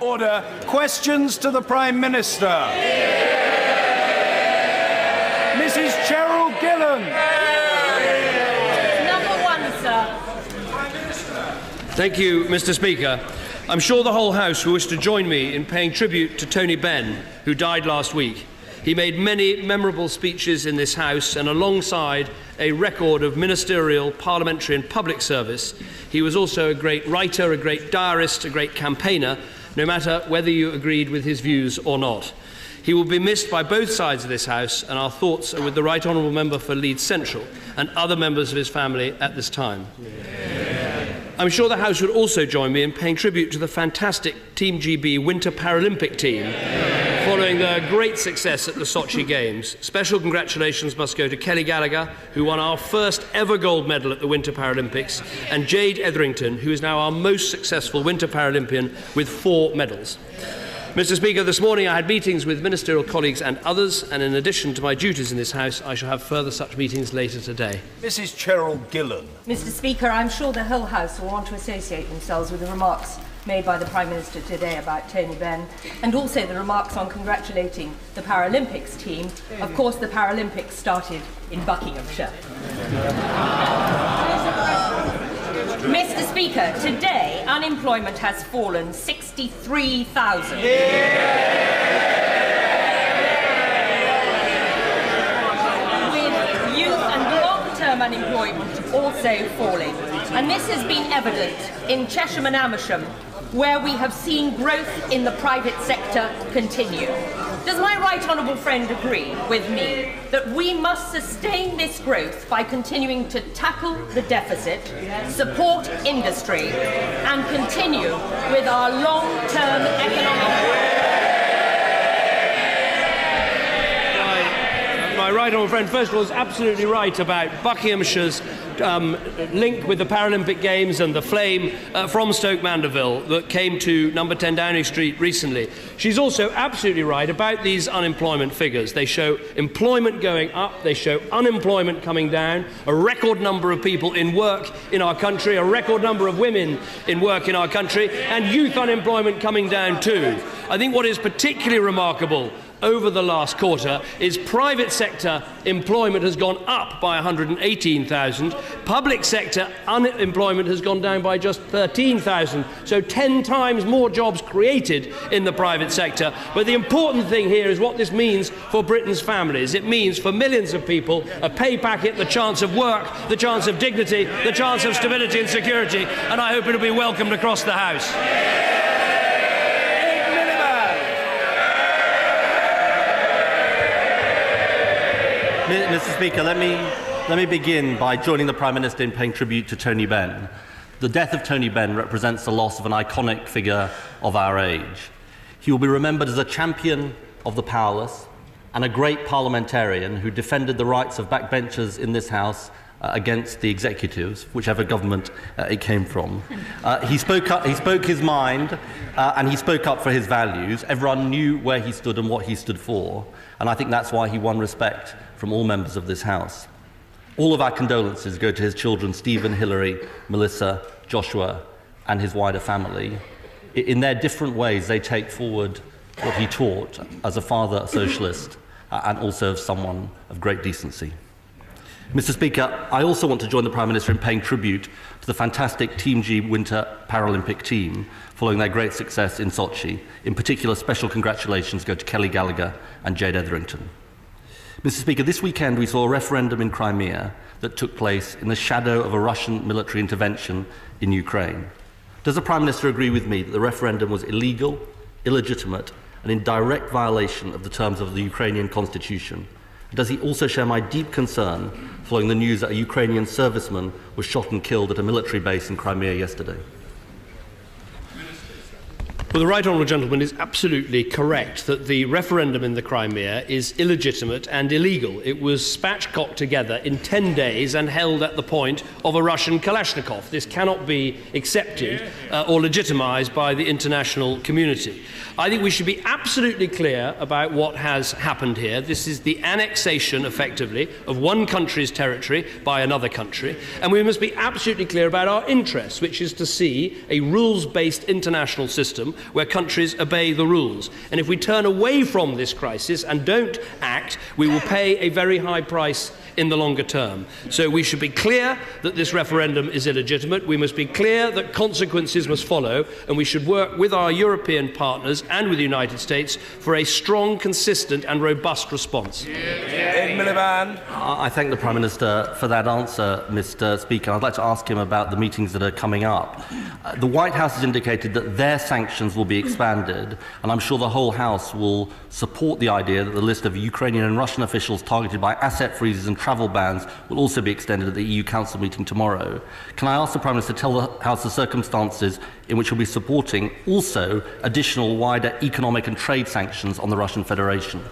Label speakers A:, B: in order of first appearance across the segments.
A: Order. Questions to the Prime Minister. Mrs. Cheryl Gillen.
B: Number one, sir.
C: Thank you, Mr. Speaker. I'm sure the whole House will wish to join me in paying tribute to Tony Benn, who died last week. He made many memorable speeches in this House, and alongside a record of ministerial, parliamentary and public service, he was also a great writer, a great diarist, a great campaigner, no matter whether you agreed with his views or not. He will be missed by both sides of this House, and our thoughts are with the Right Honourable Member for Leeds Central and other members of his family at this time. I'm sure the House would also join me in paying tribute to the fantastic Team GB Winter Paralympic team following their great success at the Sochi Games. Special congratulations must go to Kelly Gallagher, who won our first ever gold medal at the Winter Paralympics, and Jade Etherington, who is now our most successful Winter Paralympian with 4 medals. Mr. Speaker, this morning I had meetings with ministerial colleagues and others, and in addition to my duties in this House, I shall have further such meetings later today.
A: Mrs. Cheryl Gillen.
B: Mr. Speaker, I'm sure the whole House will want to associate themselves with the remarks made by the Prime Minister today about Tony Benn, and also the remarks on congratulating the Paralympics team. Of course, the Paralympics started in Buckinghamshire. Mr. Speaker, today unemployment has fallen 63,000. With youth and long-term unemployment also falling. And this has been evident in Cheshire and Amersham, where we have seen growth in the private sector continue. Does my right honourable friend agree with me that we must sustain this growth by continuing to tackle the deficit, support industry, and continue with our long-term economic...
C: My right honourable friend, first of all, is absolutely right about Buckinghamshire's link with the Paralympic Games and the flame from Stoke Mandeville that came to number 10 Downing Street recently. She's also absolutely right about these unemployment figures. They show employment going up, they show unemployment coming down, a record number of people in work in our country, a record number of women in work in our country, and youth unemployment coming down too. I think what is particularly remarkable over the last quarter is private sector employment has gone up by 118,000. Public sector unemployment has gone down by just 13,000. So 10 times more jobs created in the private sector. But the important thing here is what this means for Britain's families. It means for millions of people a pay packet, the chance of work, the chance of dignity, the chance of stability and security. And I hope it will be welcomed across the House.
D: Mr. Speaker, let me begin by joining the Prime Minister in paying tribute to Tony Benn. The death of Tony Benn represents the loss of an iconic figure of our age. He will be remembered as a champion of the powerless and a great parliamentarian who defended the rights of backbenchers in this House against the executives, whichever government it came from. He spoke his mind, and he spoke up for his values. Everyone knew where he stood and what he stood for, and I think that's why he won respect from all members of this House. All of our condolences go to his children, Stephen, Hilary, Melissa, Joshua, and his wider family. In their different ways, they take forward what he taught as a father, a socialist, and also as someone of great decency. Mr. Speaker, I also want to join the Prime Minister in paying tribute to the fantastic Team G Winter Paralympic team following their great success in Sochi. In particular, special congratulations go to Kelly Gallagher and Jade Etherington. Mr. Speaker, this weekend we saw a referendum in Crimea that took place in the shadow of a Russian military intervention in Ukraine. Does the Prime Minister agree with me that the referendum was illegal, illegitimate, and in direct violation of the terms of the Ukrainian constitution? Does he also share my deep concern following the news that a Ukrainian serviceman was shot and killed at a military base in Crimea yesterday?
C: Well, the right honourable gentleman is absolutely correct that the referendum in the Crimea is illegitimate and illegal. It was spatchcocked together in 10 days and held at the point of a Russian Kalashnikov. This cannot be accepted or legitimised by the international community. I think we should be absolutely clear about what has happened here. This is the annexation, effectively, of one country's territory by another country, and we must be absolutely clear about our interests, which is to see a rules-based international system where countries obey the rules. And if we turn away from this crisis and don't act, we will pay a very high price in the longer term. So we should be clear that this referendum is illegitimate. We must be clear that consequences must follow, and we should work with our European partners and with the United States for a strong, consistent and robust response.
D: I thank the Prime Minister for that answer, Mr. Speaker. I'd like to ask him about the meetings that are coming up. The White House has indicated that their sanctions will be expanded, and I'm sure the whole House will support the idea that the list of Ukrainian and Russian officials targeted by asset freezes and travel bans will also be extended at the EU Council meeting tomorrow. Can I ask the Prime Minister to tell the House the circumstances in which he'll be supporting also additional wider economic and trade sanctions on the Russian Federation?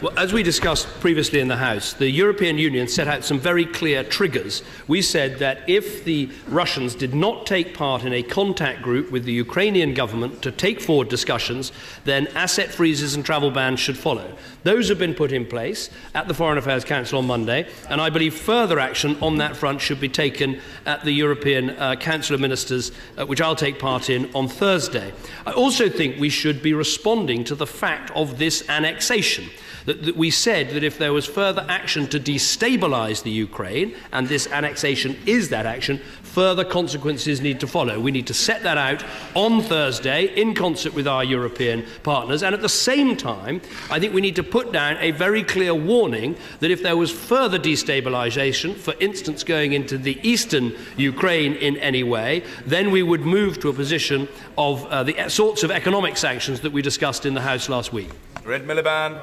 C: Well, as we discussed previously in the House, the European Union set out some very clear triggers. We said that if the Russians did not take part in a contact group with the Ukrainian government to take forward discussions, then asset freezes and travel bans should follow. Those have been put in place at the Foreign Affairs Council on Monday, and I believe further action on that front should be taken at the European Council of Ministers, which I'll take part in on Thursday. I also think we should be responding to the fact of this annexation. That we said that if there was further action to destabilise the Ukraine, and this annexation is that action, further consequences need to follow. We need to set that out on Thursday in concert with our European partners, and at the same time, I think we need to put down a very clear warning that if there was further destabilisation, for instance going into the eastern Ukraine in any way, then we would move to a position of the sorts of economic sanctions that we discussed in the House last week.
A: Red Miliband.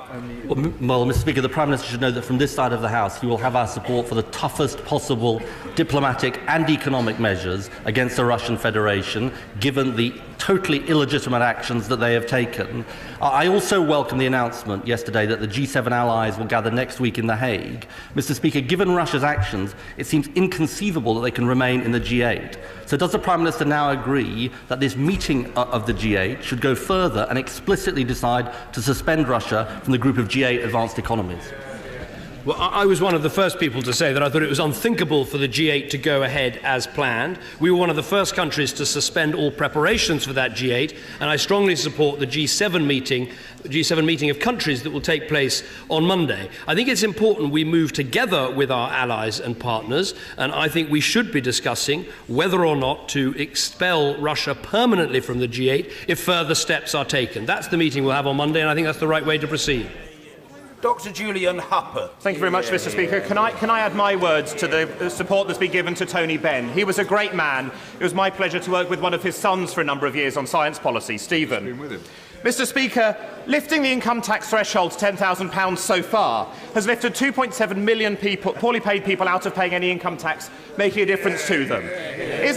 D: Well, Mr. Speaker, the Prime Minister should know that from this side of the House, he will have our support for the toughest possible diplomatic and economic measures against the Russian Federation, given the totally illegitimate actions that they have taken. I also welcome the announcement yesterday that the G7 allies will gather next week in The Hague. Mr. Speaker, given Russia's actions, it seems inconceivable that they can remain in the G8. So does the Prime Minister now agree that this meeting of the G8 should go further and explicitly decide to suspend Russia from the group of G8 advanced economies?
C: Well, I was one of the first people to say that I thought it was unthinkable for the G8 to go ahead as planned. We were one of the first countries to suspend all preparations for that G8, and I strongly support the G7 meeting of countries that will take place on Monday. I think it's important we move together with our allies and partners, and I think we should be discussing whether or not to expel Russia permanently from the G8 if further steps are taken. That's the meeting we'll have on Monday, and I think that's the right way to proceed.
A: Dr. Julian Huppert.
E: Thank you very much, Mr. Speaker. Can I add my words to the support that's been given to Tony Benn? He was a great man. It was my pleasure to work with one of his sons for a number of years on science policy, Stephen.
F: Been with him.
E: Mr. Speaker, lifting the income tax threshold to £10,000 so far has lifted 2.7 million people, poorly paid people out of paying any income tax, making a difference to them. Is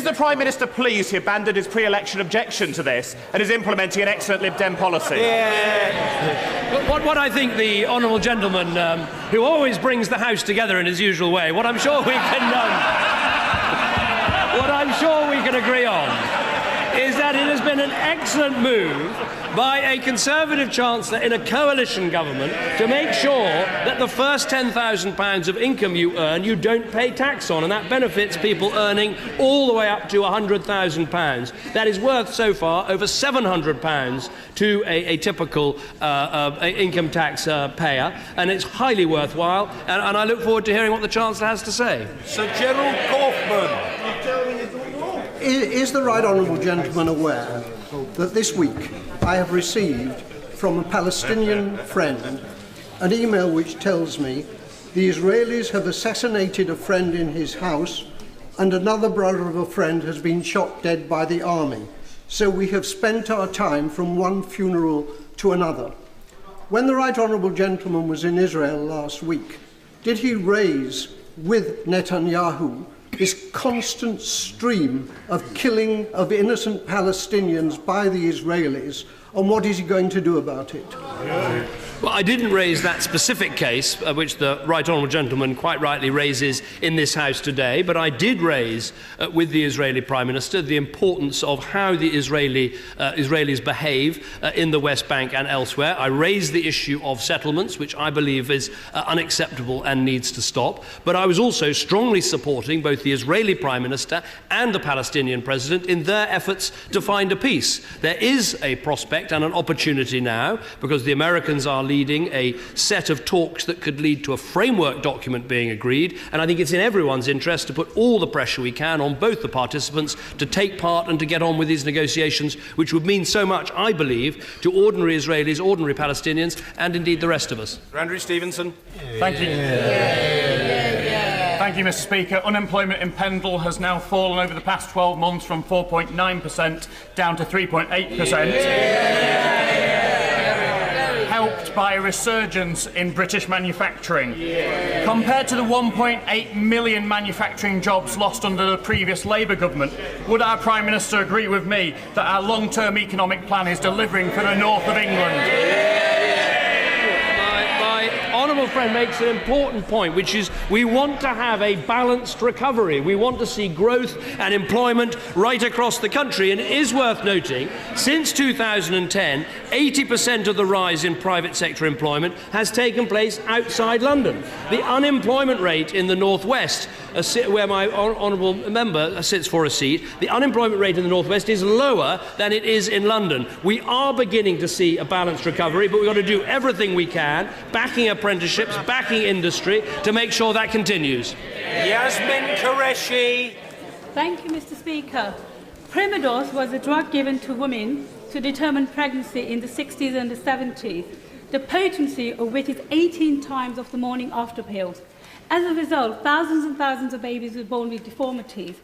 E: the Prime Minister pleased he abandoned his pre-election objection to this and is implementing an excellent Lib Dem policy?
C: What I think the honourable gentleman, who always brings the House together in his usual way, what I'm sure we can agree on is that it has been an excellent move by a Conservative Chancellor in a coalition government to make sure that the first £10,000 of income you earn, you don't pay tax on, and that benefits people earning all the way up to £100,000. That is worth so far over £700 to a typical income tax payer, and it's highly worthwhile, and I look forward to hearing what the Chancellor has to say.
A: Sir Gerald Kaufman.
G: Is the right honourable gentleman aware that this week I have received from a Palestinian friend an email which tells me the Israelis have assassinated a friend in his house and another brother of a friend has been shot dead by the army. So we have spent our time from one funeral to another. When the right honourable gentleman was in Israel last week, did he raise with Netanyahu this constant stream of killing of innocent Palestinians by the Israelis And what is he going to do about it?
C: Well, I didn't raise that specific case, which the right honourable gentleman quite rightly raises in this House today, but I did raise with the Israeli Prime Minister the importance of how the Israelis behave in the West Bank and elsewhere. I raised the issue of settlements, which I believe is unacceptable and needs to stop. But I was also strongly supporting both the Israeli Prime Minister and the Palestinian President in their efforts to find a peace. There is a prospect and an opportunity now, because the Americans are leading a set of talks that could lead to a framework document being agreed, and I think it's in everyone's interest to put all the pressure we can on both the participants to take part and to get on with these negotiations, which would mean so much, I believe, to ordinary Israelis, ordinary Palestinians, and indeed the rest of us.
A: Andrew Stevenson.
E: Thank you. Thank you, Mr. Speaker. Unemployment in Pendle has now fallen over the past 12 months from 4.9% down to 3.8%. Helped by a resurgence in British manufacturing. Compared to the 1.8 million manufacturing jobs lost under the previous Labour government, would our Prime Minister agree with me that our long-term economic plan is delivering for the north of England?
C: Honourable friend makes an important point, which is we want to have a balanced recovery. We want to see growth and employment right across the country. And it is worth noting, since 2010, 80% of the rise in private sector employment has taken place outside London. The unemployment rate in the North West, where my honourable member sits for a seat, the unemployment rate in the North West is lower than it is in London. We are beginning to see a balanced recovery, but we've got to do everything we can, backing apprenticeships, backing industry, to make sure that continues.
A: Yasmin Qureshi.
F: Thank you, Mr. Speaker. Primidose was a drug given to women to determine pregnancy in the 60s and the 70s, the potency of which is 18 times of the morning after pills. As a result, thousands and thousands of babies were born with deformities.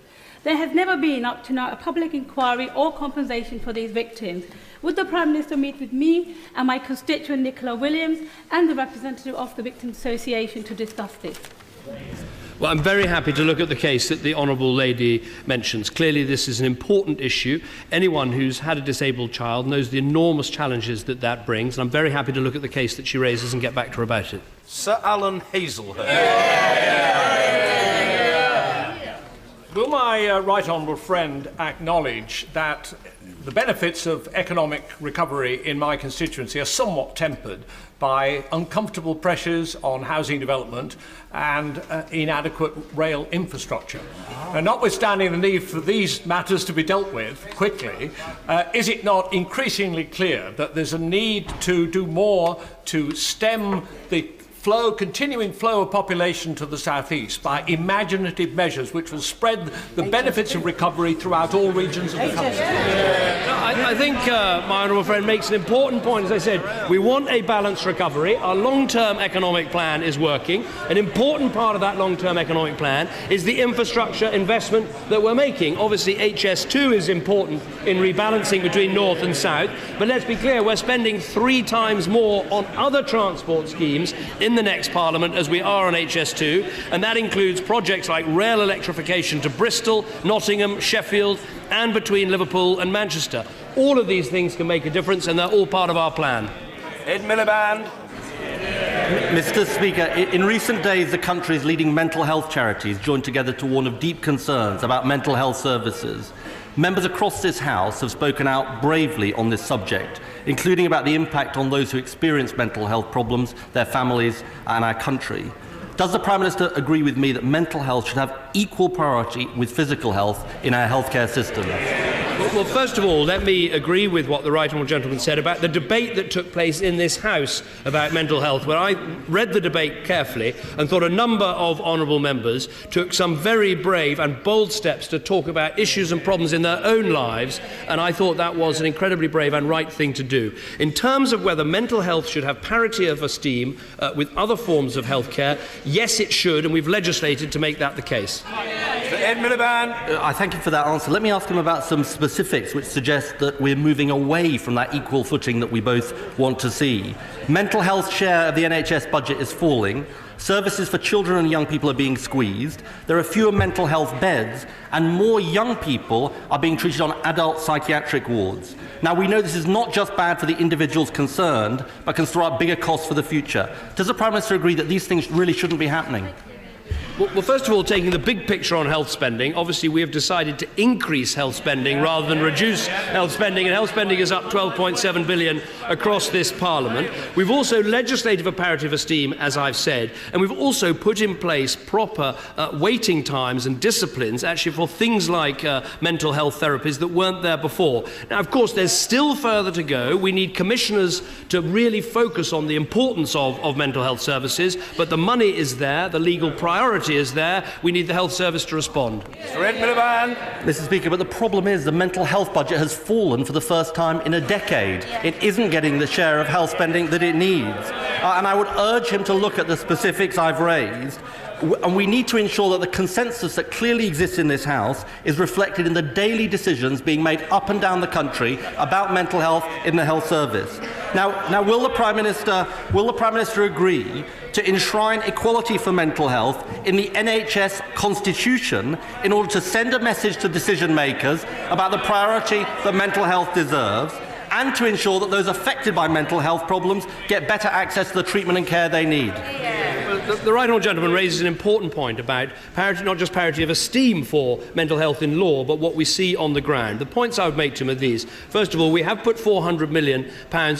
F: There has never been, up to now, a public inquiry or compensation for these victims. Would the Prime Minister meet with me and my constituent Nicola Williams and the representative of the Victims Association to discuss this?
C: Well, I'm very happy to look at the case that the Honourable Lady mentions. Clearly, this is an important issue. Anyone who's had a disabled child knows the enormous challenges that that brings, and I'm very happy to look at the case that she raises and get back to her about it.
A: Sir Alan Hazelhurst.
H: Will my right honourable friend acknowledge that the benefits of economic recovery in my constituency are somewhat tempered by uncomfortable pressures on housing development and inadequate rail infrastructure? And notwithstanding the need for these matters to be dealt with quickly, is it not increasingly clear that there's a need to do more to stem the continuing flow of population to the southeast by imaginative measures which will spread the benefits of recovery throughout all regions of the country?
C: I think my honourable friend makes an important point. As I said, we want a balanced recovery. Our long-term economic plan is working. An important part of that long-term economic plan is the infrastructure investment that we're making. Obviously, HS2 is important in rebalancing between north and south, but let's be clear, we're spending 3 times more on other transport schemes in the next Parliament as we are on HS2, and that includes projects like rail electrification to Bristol, Nottingham, Sheffield, and between Liverpool and Manchester. All of these things can make a difference, and they're all part of our plan.
A: Ed Miliband.
D: Mr. Speaker, in recent days, the country's leading mental health charities joined together to warn of deep concerns about mental health services. Members across this House have spoken out bravely on this subject, including about the impact on those who experience mental health problems, their families, and our country. Does the Prime Minister agree with me that mental health should have equal priority with physical health in our healthcare system?
C: Well, first of all, let me agree with what the right honourable gentleman said about the debate that took place in this House about mental health, where I read the debate carefully and thought a number of honourable members took some very brave and bold steps to talk about issues and problems in their own lives, and I thought that was an incredibly brave and right thing to do. In terms of whether mental health should have parity of esteem with other forms of healthcare, yes, it should, and we've legislated to make that the case.
A: Ed Miliband.
D: I thank you for that answer. Let me ask him about some specifics which suggest that we're moving away from that equal footing that we both want to see. Mental health share of the NHS budget is falling. Services for children and young people are being squeezed, there are fewer mental health beds, and more young people are being treated on adult psychiatric wards. Now, we know this is not just bad for the individuals concerned, but can throw up bigger costs for the future. Does the Prime Minister agree that these things really shouldn't be happening?
C: Well, first of all, taking the big picture on health spending, obviously we have decided to increase health spending rather than reduce health spending, and health spending is up 12.7 billion across this Parliament. We've also legislated for parity esteem, as I've said, and we've also put in place proper waiting times and disciplines, actually, for things like mental health therapies that weren't there before. Now, of course, there's still further to go. We need commissioners to really focus on the importance of mental health services, but the money is there, the legal priority is there. We need the health service to respond.
D: Mr. Speaker, but the problem is the mental health budget has fallen for the first time in a decade. It isn't getting the share of health spending that it needs. And I would urge him to look at the specifics I've raised. And we need to ensure that the consensus that clearly exists in this House is reflected in the daily decisions being made up and down the country about mental health in the health service. Now, will the Prime Minister agree to enshrine equality for mental health in the NHS Constitution in order to send a message to decision makers about the priority that mental health deserves, and to ensure that those affected by mental health problems get better access to the treatment and care they need?
C: The right honourable gentleman raises an important point about parity, not just parity of esteem for mental health in law, but what we see on the ground. The points I would make to him are these. First of all, we have put £400 million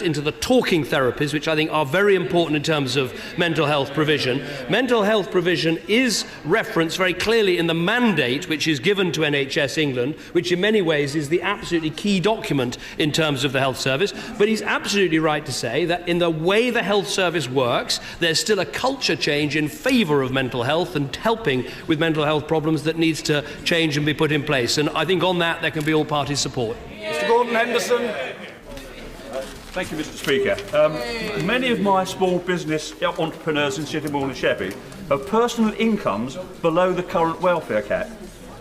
C: into the talking therapies, which I think are very important in terms of mental health provision. Mental health provision is referenced very clearly in the mandate which is given to NHS England, which in many ways is the absolutely key document in terms of the health service. But he's absolutely right to say that in the way the health service works, there's still a culture change in favour of mental health and helping with mental health problems that needs to change and be put in place. And I think on that there can be all parties' support.
A: Mr. Gordon Henderson.
I: Thank you, Mr. Speaker. Many of my small business entrepreneurs in Sittingbourne and Sheffield have personal incomes below the current welfare cap.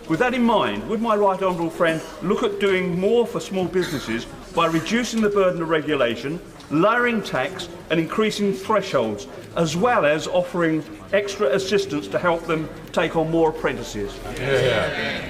I: With that in mind, would my right honourable friend look at doing more for small businesses by reducing the burden of regulation, lowering tax and increasing thresholds, as well as offering extra assistance to help them take on more apprentices?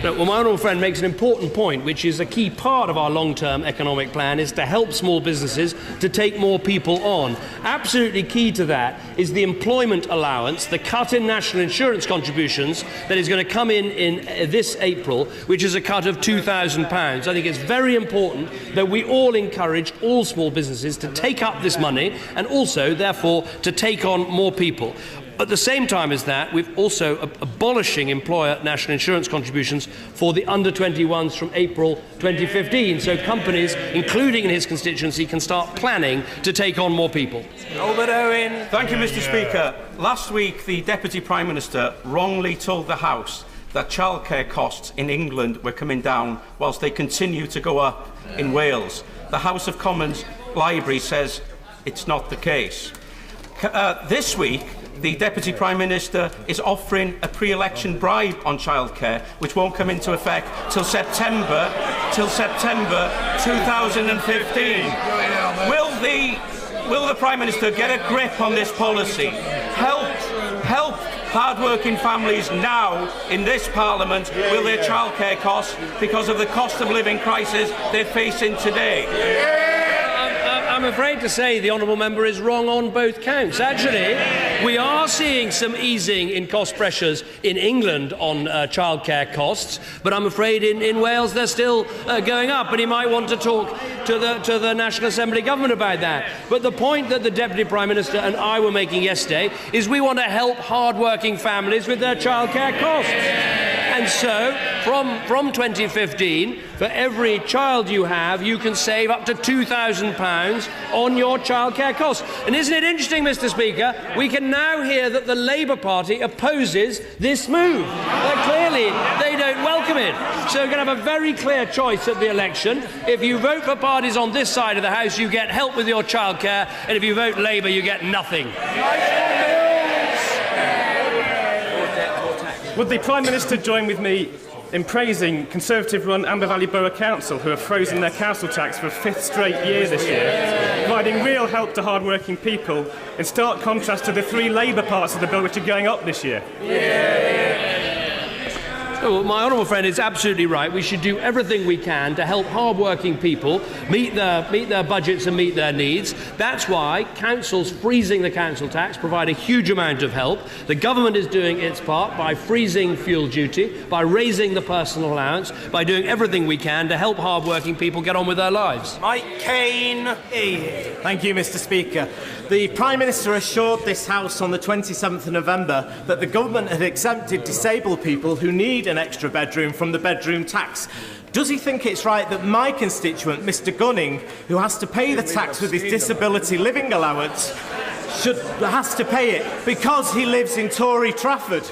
C: Well, my honourable friend makes an important point, which is a key part of our long-term economic plan, is to help small businesses to take more people on. Absolutely key to that is the employment allowance, the cut in national insurance contributions that is going to come in this April, which is a cut of £2,000. I think it's very important that we all encourage all small businesses to take up this money and also, therefore, to take on more people. At the same time as that, we've also abolishing employer national insurance contributions for the under-21s from April 2015, so companies, including in his constituency, can start planning to take on more people.
A: Albert Owen.
J: Thank you, Mr. Speaker. Last week, the Deputy Prime Minister wrongly told the House that childcare costs in England were coming down whilst they continue to go up in Wales. The House of Commons Library says it's not the case. This week, the Deputy Prime Minister is offering a pre-election bribe on childcare, which won't come into effect till September 2015. Will the Prime Minister get a grip on this policy? Help hard-working families now in this Parliament with their childcare costs because of the cost of living crisis they're facing today.
C: I'm afraid to say the honourable member is wrong on both counts. Actually, we are seeing some easing in cost pressures in England on childcare costs, but I'm afraid in Wales they're still going up, and he might want to talk to the National Assembly government about that. But the point that the Deputy Prime Minister and I were making yesterday is we want to help hard-working families with their childcare costs. And so, from 2015, for every child you have, you can save up to £2,000 on your childcare costs. And isn't it interesting, Mr. Speaker, we can now hear that the Labour Party opposes this move. Clearly, they don't welcome it. So we're going to have a very clear choice at the election. If you vote for parties on this side of the House, you get help with your childcare, and if you vote Labour, you get nothing.
K: Would the Prime Minister join with me in praising Conservative-run Amber Valley Borough Council, who have frozen their council tax for a 5th straight year this year, providing real help to hard-working people, in stark contrast to the 3 Labour parts of the bill which are going up this year.
C: Oh, my honourable friend is absolutely right. We should do everything we can to help hard-working people meet their budgets and meet their needs. That's why councils freezing the council tax provide a huge amount of help. The government is doing its part by freezing fuel duty, by raising the personal allowance, by doing everything we can to help hard-working people get on with their lives.
L: Mike Kane. Thank you, Mr. Speaker. The Prime Minister assured this House on the 27th of November that the government had exempted disabled people who need an extra bedroom from the bedroom tax. Does he think it's right that my constituent, Mr Gunning, who has to pay the tax with his disability living allowance, has to pay it because he lives in Tory Trafford?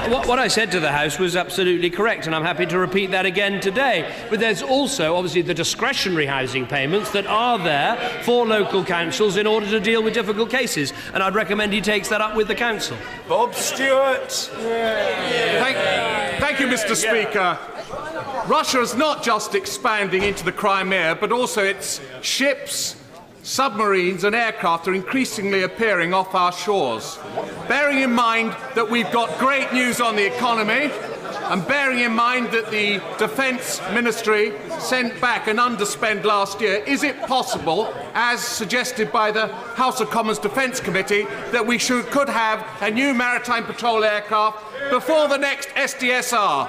C: What I said to the House was absolutely correct, and I'm happy to repeat that again today. But there's also, obviously, the discretionary housing payments that are there for local councils in order to deal with difficult cases, and I'd recommend he takes that up with the council.
L: Bob Stewart.
E: Thank you, Mr. Speaker. Russia is not just expanding into the Crimea, but also its ships, submarines and aircraft are increasingly appearing off our shores. Bearing in mind that we've got great news on the economy, and bearing in mind that the Defence Ministry sent back an underspend last year, is it possible, as suggested by the House of Commons Defence Committee, that we could have a new maritime patrol aircraft before the next SDSR?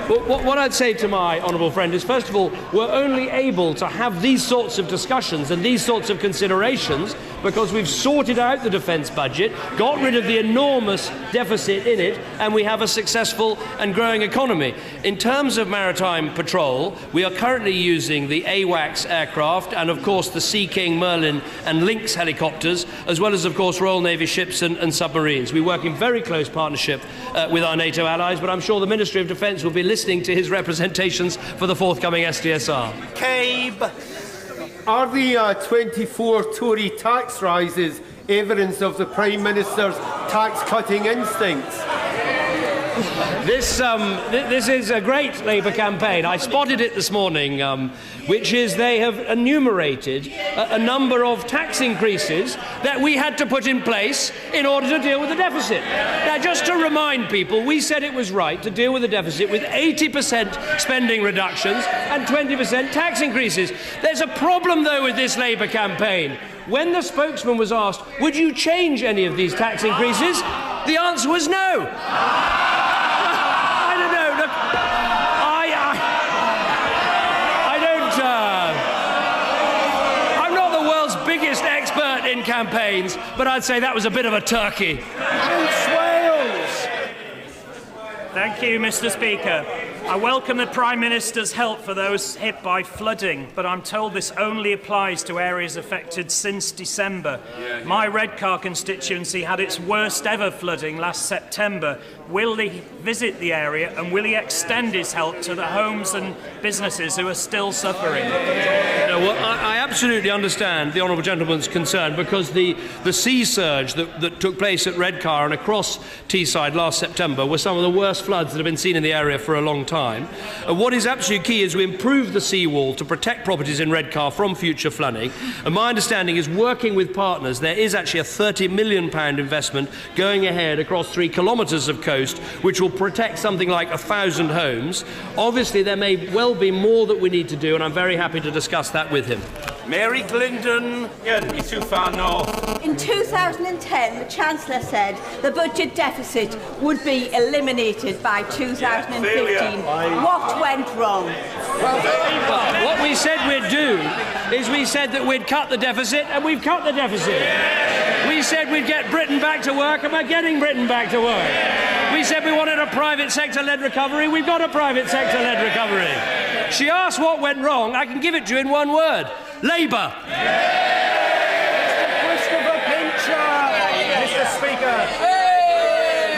C: What I'd say to my honourable friend is, first of all, we're only able to have these sorts of discussions and these sorts of considerations because we've sorted out the defence budget, got rid of the enormous deficit in it, and we have a successful and growing economy. In terms of maritime patrol, we are currently using the AWACS aircraft and, of course, the Sea King, Merlin and Lynx helicopters, as well as, of course, Royal Navy ships and submarines. We work in very close partnership with our NATO allies, but I'm sure the Ministry of Defence will be listening to his representations for the forthcoming SDSR.
L: Cabe.
M: Are the 24 Tory tax rises evidence of the Prime Minister's tax-cutting instincts?
C: This is a great Labour campaign. I spotted it this morning, which is they have enumerated a number of tax increases that we had to put in place in order to deal with the deficit. Now, just to remind people, we said it was right to deal with the deficit with 80% spending reductions and 20% tax increases. There's a problem, though, with this Labour campaign. When the spokesman was asked, would you change any of these tax increases? The answer was no. I'm not the world's biggest expert in campaigns, but I'd say that was a bit of a turkey.
N: Thank you, Mr. Speaker. I welcome the Prime Minister's help for those hit by flooding, but I'm told this only applies to areas affected since December. My Redcar constituency had its worst ever flooding last September. Will he visit the area and will he extend his help to the homes and businesses who are still suffering?
C: Well, I absolutely understand the honourable gentleman's concern because the sea surge that took place at Redcar and across Teesside last September were some of the worst floods that have been seen in the area for a long time. What is absolutely key is we improve the seawall to protect properties in Redcar from future flooding. And my understanding is, working with partners, there is actually a £30 million investment going ahead across 3 kilometres of coast, which will protect something like 1,000 homes. Obviously, there may well be more that we need to do, and I'm very happy to discuss that with him.
L: Mary Clinton.
J: Yeah, it'd be too far north.
O: In 2010, the Chancellor said the budget deficit would be eliminated by 2015. What went wrong?
C: Well, what we said we'd do is we said that we'd cut the deficit, and we've cut the deficit. We said we'd get Britain back to work, and we're getting Britain back to work. We said we wanted a private sector-led recovery. We've got a private sector-led recovery. She asked what went wrong. I can give it to you in one word. Labour.
P: Christopher Pincher.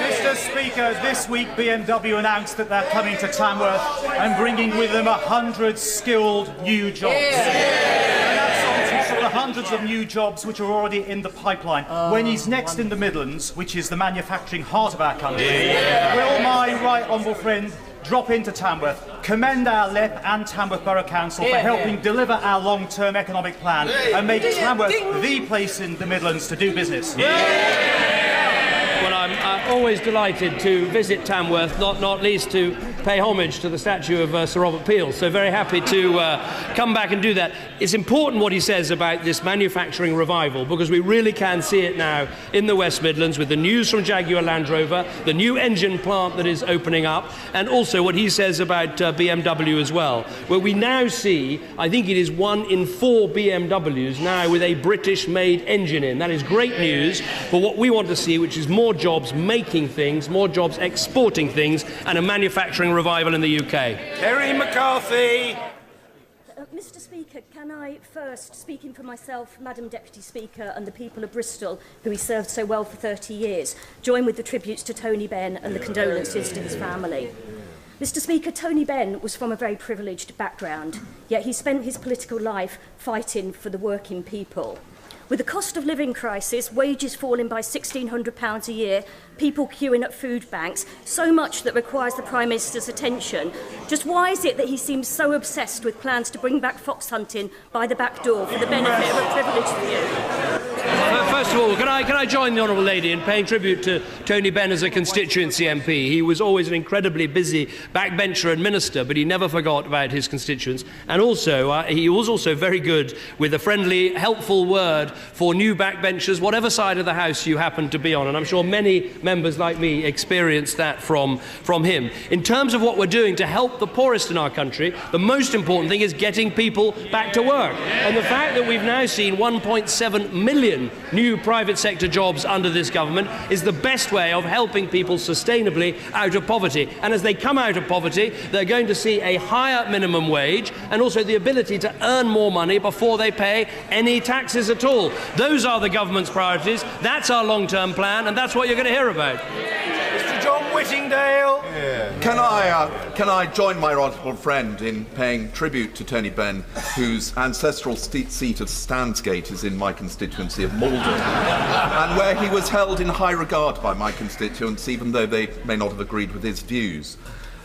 P: Mr. Speaker, this week BMW announced that they're coming to Tamworth and bringing with them 100 skilled new jobs. And that's on top of the hundreds of new jobs which are already in the pipeline, when he's next in the Midlands, which is the manufacturing heart of our country, will my right honourable friend drop into Tamworth, commend our LIP and Tamworth Borough Council for helping deliver our long-term economic plan and make Tamworth the place in the Midlands to do business?
C: Well, I'm always delighted to visit Tamworth, not least to pay homage to the statue of Sir Robert Peel. So very happy to come back and do that. It's important what he says about this manufacturing revival, because we really can see it now in the West Midlands with the news from Jaguar Land Rover, the new engine plant that is opening up, and also what he says about BMW as well, where we now see, I think it is 1 in 4 BMWs now with a British-made engine in. That is great news for what we want to see, which is more jobs making things, more jobs exporting things, and a manufacturing revival in the UK.
A: Terry McCarthy.
Q: Mr. Speaker, can I first, speaking for myself, Madam Deputy Speaker, and the people of Bristol, who he served so well for 30 years, join with the tributes to Tony Benn and the condolences to his family. Mr. Speaker, Tony Benn was from a very privileged background, yet he spent his political life fighting for the working people. With the cost of living crisis, wages falling by £1,600 a year, people queuing at food banks, so much that requires the Prime Minister's attention, just why is it that he seems so obsessed with plans to bring back fox hunting by the back door for the benefit of a privileged few?
C: First of all, can I join the Honourable Lady in paying tribute to Tony Benn as a constituency MP? He was always an incredibly busy backbencher and minister, but he never forgot about his constituents. And also, he was also very good with a friendly, helpful word for new backbenchers, whatever side of the House you happen to be on. And I'm sure many members like me experienced that from him. In terms of what we're doing to help the poorest in our country, the most important thing is getting people back to work. And the fact that we've now seen 1.7 million new private sector jobs under this government is the best way of helping people sustainably out of poverty. And as they come out of poverty, they're going to see a higher minimum wage and also the ability to earn more money before they pay any taxes at all. Those are the government's priorities. That's our long-term plan, and that's what you're going to hear about.
A: Mr. John Whittingdale.
R: Can I join my honourable friend in paying tribute to Tony Benn, whose ancestral seat of Stansgate is in my constituency of Malden, and where he was held in high regard by my constituents, even though they may not have agreed with his views.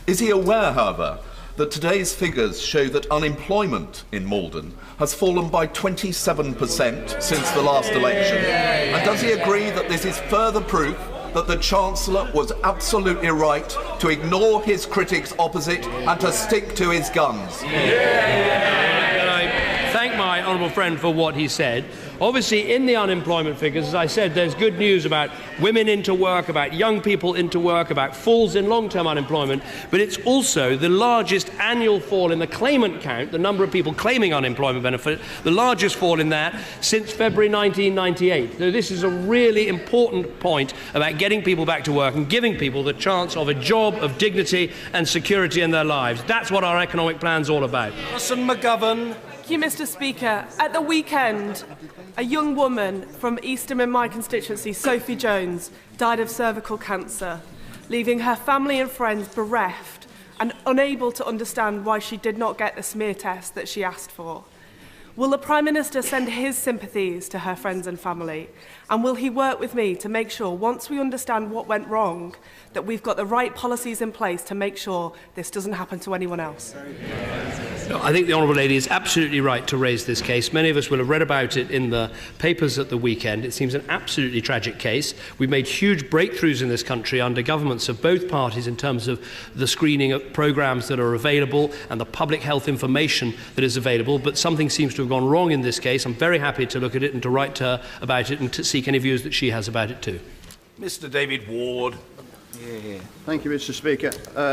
R: Is he aware, however, that today's figures show that unemployment in Malden has fallen by 27% since the last election? And does he agree that this is further proof that the Chancellor was absolutely right to ignore his critics opposite and to stick to his guns?
C: And I thank my honourable friend for what he said. Obviously, in the unemployment figures, as I said, there's good news about women into work, about young people into work, about falls in long-term unemployment, but it's also the largest annual fall in the claimant count, the number of people claiming unemployment benefit, the largest fall in that since February 1998. So this is a really important point about getting people back to work and giving people the chance of a job of dignity and security in their lives. That's what our economic plan's all about.
A: Alison McGovern.
S: Thank you, Mr. Speaker. At the weekend, a young woman from Eastham in my constituency, Sophie Jones, died of cervical cancer, leaving her family and friends bereft and unable to understand why she did not get the smear test that she asked for. Will the Prime Minister send his sympathies to her friends and family? And will he work with me to make sure, once we understand what went wrong, that we've got the right policies in place to make sure this doesn't happen to anyone else?
C: No, I think the Honourable Lady is absolutely right to raise this case. Many of us will have read about it in the papers at the weekend. It seems an absolutely tragic case. We've made huge breakthroughs in this country under governments of both parties in terms of the screening of programmes that are available and the public health information that is available, but something seems to have gone wrong in this case. I'm very happy to look at it and to write to her about it and to seek any views that she has about it too.
A: Mr. David Ward.
T: Thank you, Mr. Speaker.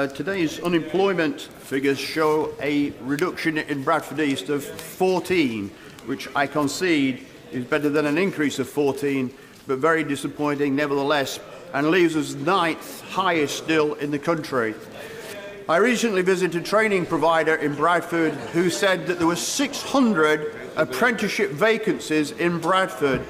T: Today's unemployment figures show a reduction in Bradford East of 14, which I concede is better than an increase of 14, but very disappointing nevertheless, and leaves us 9th highest still in the country. I recently visited a training provider in Bradford who said that there were 600 apprenticeship vacancies in Bradford.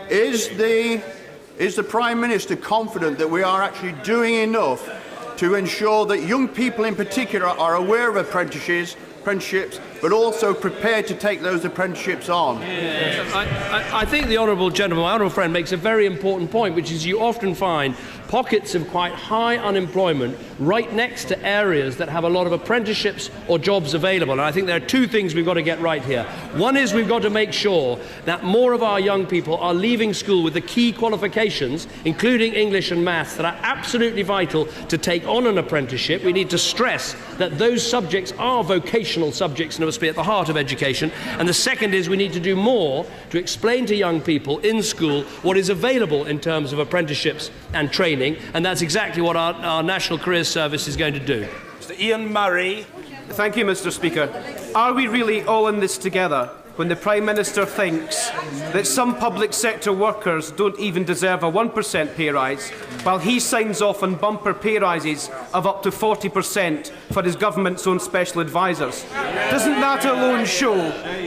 T: Is the Prime Minister confident that we are actually doing enough to ensure that young people in particular are aware of apprentices apprenticeships, but also prepared to take those apprenticeships on.
C: I think the honourable gentleman, my honourable friend, makes a very important point, which is you often find pockets of quite high unemployment right next to areas that have a lot of apprenticeships or jobs available. And I think there are two things we've got to get right here. One is we've got to make sure that more of our young people are leaving school with the key qualifications, including English and maths, that are absolutely vital to take on an apprenticeship. We need to stress that those subjects are vocational subjects and must be at the heart of education. And the second is we need to do more to explain to young people in school what is available in terms of apprenticeships and training. And that's exactly what our National Careers Service is going to do.
A: Mr. Ian Murray.
U: Thank you, Mr. Speaker. Are we really all in this together when the Prime Minister thinks that some public sector workers don't even deserve a 1% pay rise, while he signs off on bumper pay rises of up to 40% for his government's own special advisers? Doesn't that alone show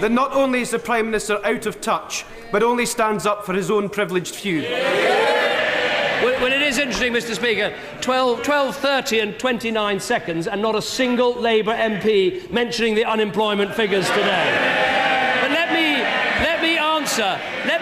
U: that not only is the Prime Minister out of touch, but only stands up for his own privileged few?
C: Well, it is interesting, Mr. Speaker, 12:30 and 29 seconds and not a single Labour MP mentioning the unemployment figures today. But let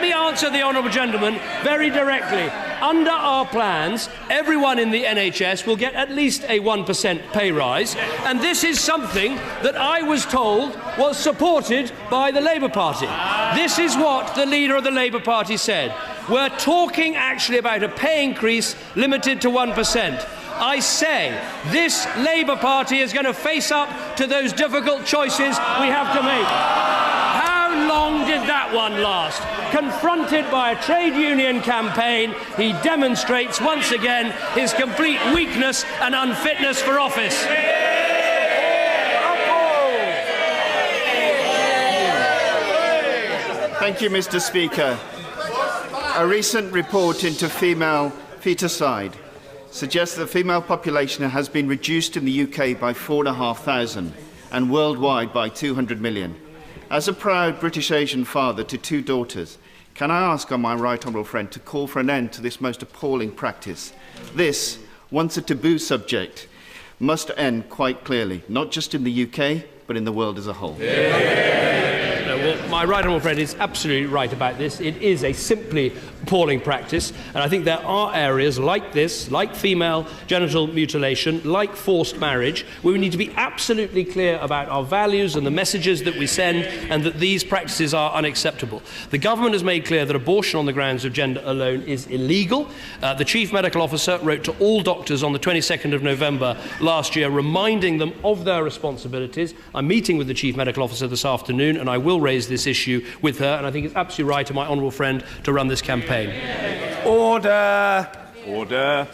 C: me answer the honourable gentleman very directly. Under our plans, everyone in the NHS will get at least a 1% pay rise, and this is something that I was told was supported by the Labour Party. This is what the leader of the Labour Party said. We're talking actually about a pay increase limited to 1%. I say this Labour Party is going to face up to those difficult choices we have to make. How long did that one last? Confronted by a trade union campaign, he demonstrates once again his complete weakness and unfitness for office.
T: Thank you, Mr. Speaker. A recent report into female feticide suggests that the female population has been reduced in the UK by 4,500 and worldwide by 200 million. As a proud British Asian father to 2 daughters, can I ask on my right honourable friend to call for an end to this most appalling practice? This, once a taboo subject, must end quite clearly, not just in the UK, but in the world as a whole.
C: Well, my right honourable friend is absolutely right about this. It is a simply appalling practice, and I think there are areas like this, like female genital mutilation, like forced marriage, where we need to be absolutely clear about our values and the messages that we send, and that these practices are unacceptable. The government has made clear that abortion on the grounds of gender alone is illegal. The Chief Medical Officer wrote to all doctors on the 22nd of November last year, reminding them of their responsibilities. I'm meeting with the Chief Medical Officer this afternoon, and I will raise this issue with her, and I think it's absolutely right of my honourable friend to run this campaign.
A: Order. Order.